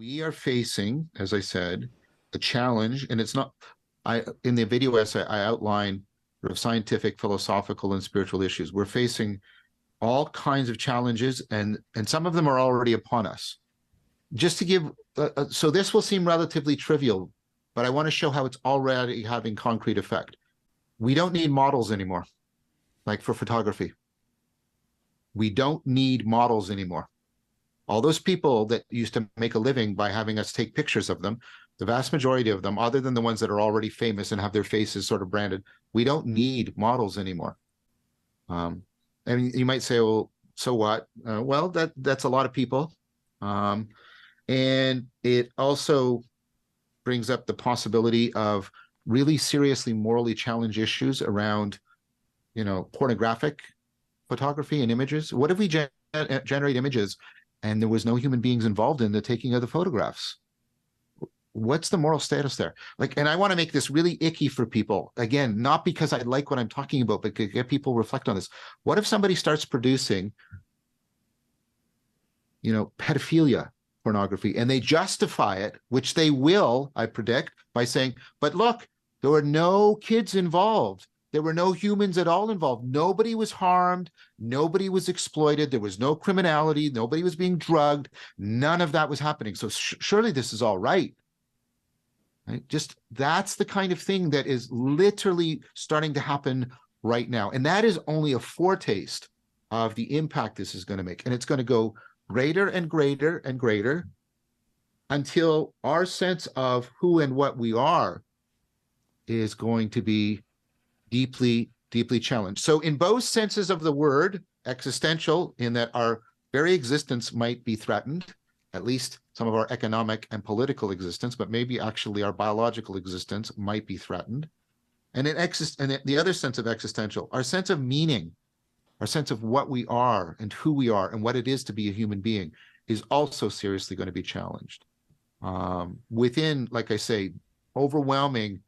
We are facing, as I said, a challenge, and it's not. I in the video essay I outline sort of scientific, philosophical, and spiritual issues. We're facing all kinds of challenges, and some of them are already upon us. Just to give, so this will seem relatively trivial, but I want to show how it's already having concrete effect. We don't need models anymore, like for photography. We don't need models anymore. All those people that used to make a living by having us take pictures of them, the vast majority of them, other than the ones that are already famous and have their faces sort of branded, we don't need models anymore. And you might say, well, so what? Well, that's a lot of people. And it also brings up the possibility of really seriously morally challenged issues around, pornographic photography and images. What if we generate images and there was no human beings involved in the taking of the photographs? What's the moral status there? And I want to make this really icky for people. Again, not because I like what I'm talking about, but to get people reflect on this. What if somebody starts producing, pedophilia pornography, and they justify it, which they will, I predict, by saying, but look, there were no kids involved. There were no humans at all involved. Nobody was harmed. Nobody was exploited. There was no criminality. Nobody was being drugged. None of that was happening. So surely this is all right. Right? Just that's the kind of thing that is literally starting to happen right now. And that is only a foretaste of the impact this is going to make. And it's going to go greater and greater and greater until our sense of who and what we are is going to be deeply, deeply challenged. So in both senses of the word, existential, in that our very existence might be threatened, at least some of our economic and political existence, but maybe actually our biological existence might be threatened. And the other sense of existential, our sense of meaning, our sense of what we are and who we are and what it is to be a human being is also seriously going to be challenged. Within, like I say, overwhelming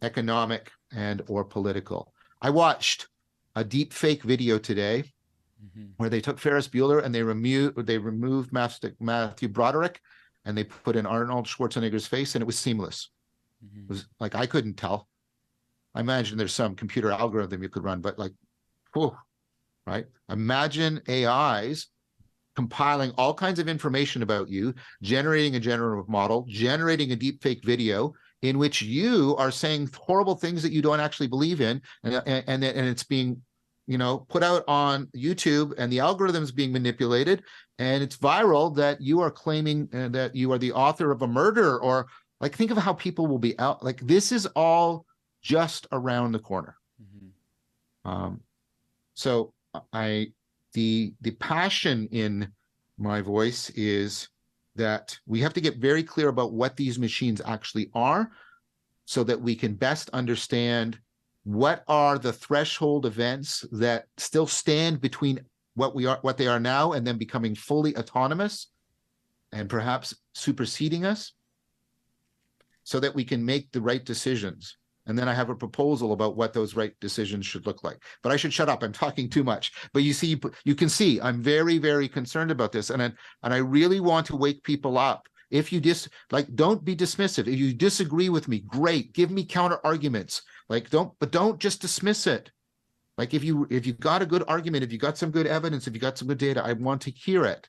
economic and or political. I watched a deep fake video today where they took Ferris Bueller and they removed Matthew Broderick and they put in Arnold Schwarzenegger's face, and it was seamless. It was like, I couldn't tell. I imagine there's some computer algorithm you could run, but whew, right? Imagine AIs compiling all kinds of information about you, generating a generative model, generating a deep fake video in which you are saying horrible things that you don't actually believe in, and it's being, put out on YouTube, and the algorithm is being manipulated, and it's viral that you are claiming that you are the author of a murder, or think of how people will be out. This is all just around the corner. So the passion in my voice is that we have to get very clear about what these machines actually are so that we can best understand what are the threshold events that still stand between what they are now and then becoming fully autonomous and perhaps superseding us, so that we can make the right decisions. And then I have a proposal about what those right decisions should look like. But I should shut up. I'm talking too much. But you can see I'm very, very concerned about this. And I really want to wake people up. If you don't be dismissive. If you disagree with me, great. Give me counter arguments. Don't just dismiss it. If you got a good argument, if you got some good evidence, if you got some good data, I want to hear it.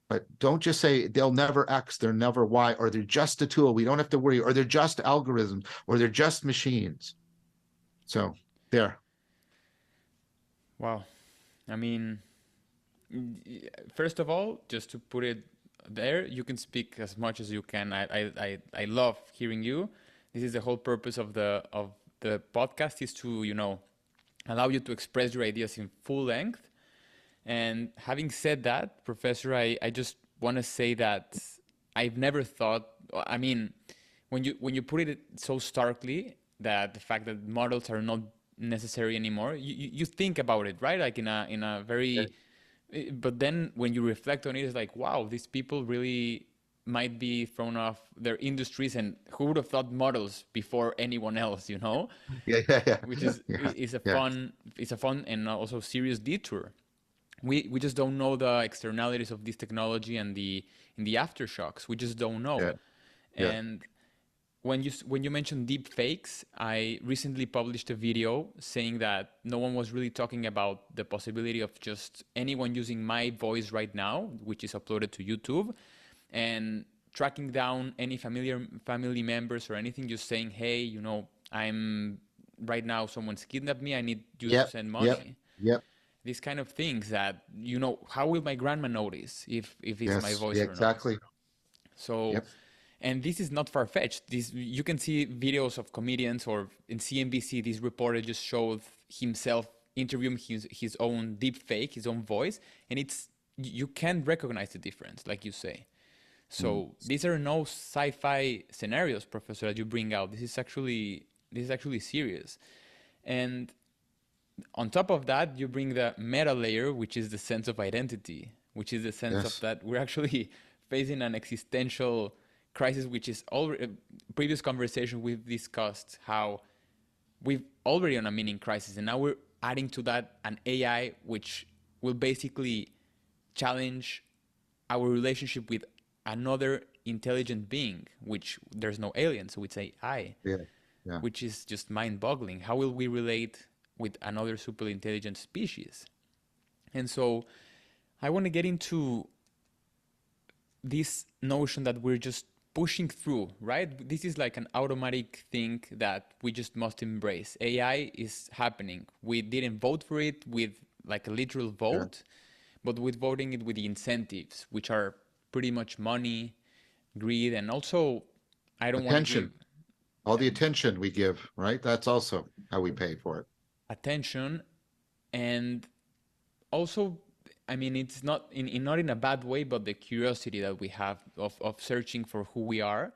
But don't just say they'll never X, they're never Y, or they're just a tool, we don't have to worry, or they're just algorithms, or they're just machines. So there. Wow. I mean, first of all, just to put it there, you can speak as much as you can. I love hearing you. This is the whole purpose of the podcast, is to, allow you to express your ideas in full length. And having said that, Professor, I just want to say that I've never thought, I mean, when you put it so starkly, that the fact that models are not necessary anymore, you think about it, right? In a very, but then when you reflect on it, it's like, wow, these people really might be thrown off their industries, and who would have thought models before anyone else, Yeah. Which is Yeah. is a Yeah. fun, it's a fun and also serious detour. We just don't know the externalities of this technology and the aftershocks. We just don't know. Yeah. Yeah. And when you mentioned deep fakes, I recently published a video saying that no one was really talking about the possibility of just anyone using my voice right now, which is uploaded to YouTube, and tracking down any family members or anything, just saying, hey, I'm right now someone's kidnapped me. I need you to Yep. send Yep. money. Yep. These kind of things that, how will my grandma notice if it's my Yes. Yeah, voice or not? exactly. So, Yep. and this is not far-fetched. This, you can see videos of comedians, or in CNBC, this reporter just showed himself interviewing his own deep fake, his own voice, and you can't recognize the difference, like you say. Mm. So these are no sci-fi scenarios, Professor, that you bring out. This is actually serious. And on top of that, you bring the meta layer, which is the sense of identity, which is the sense of Yes. that we're actually facing an existential crisis, which is already previous conversation we've discussed how we've already on a meaning crisis, and now we're adding to that an AI, which will basically challenge our relationship with another intelligent being, which there's no alien, so it's AI, Yeah. Yeah. which is just mind-boggling. How will we relate with another super intelligent species? And so I want to get into this notion that we're just pushing through, right? This is like an automatic thing that we just must embrace. AI is happening. We didn't vote for it with like a literal Yeah. vote, but with voting it with the incentives, which are pretty much money, greed, and also I don't want to give Attention. All the attention we give, right? That's also how we pay for it. attention. And also, I mean, it's not not in a bad way, but the curiosity that we have of searching for who we are.